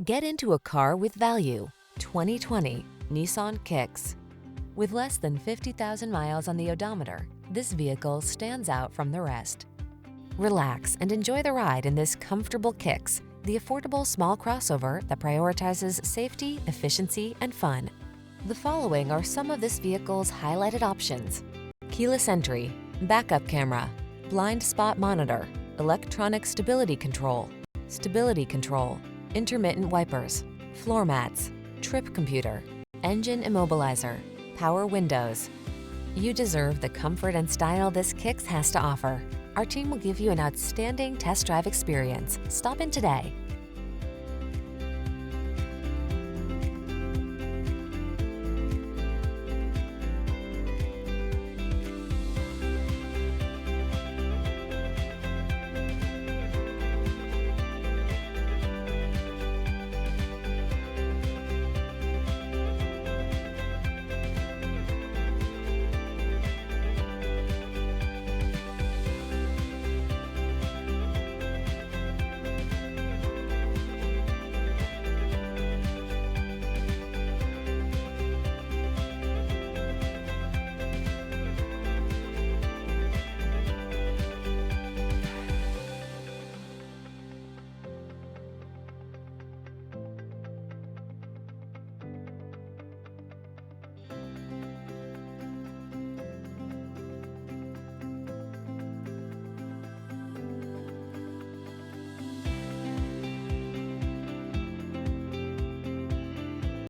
Get into a car with value. 2020 Nissan Kicks. With less than 50,000 miles on the odometer, this vehicle stands out from the rest. Relax and enjoy the ride in this comfortable Kicks, the affordable small crossover that prioritizes safety, efficiency, and fun. The following are some of this vehicle's highlighted options: keyless entry, backup camera, blind spot monitor, electronic stability control, intermittent wipers, floor mats, trip computer, engine immobilizer, power windows. You deserve the comfort and style this Kicks has to offer. Our team will give you an outstanding test drive experience. Stop in today.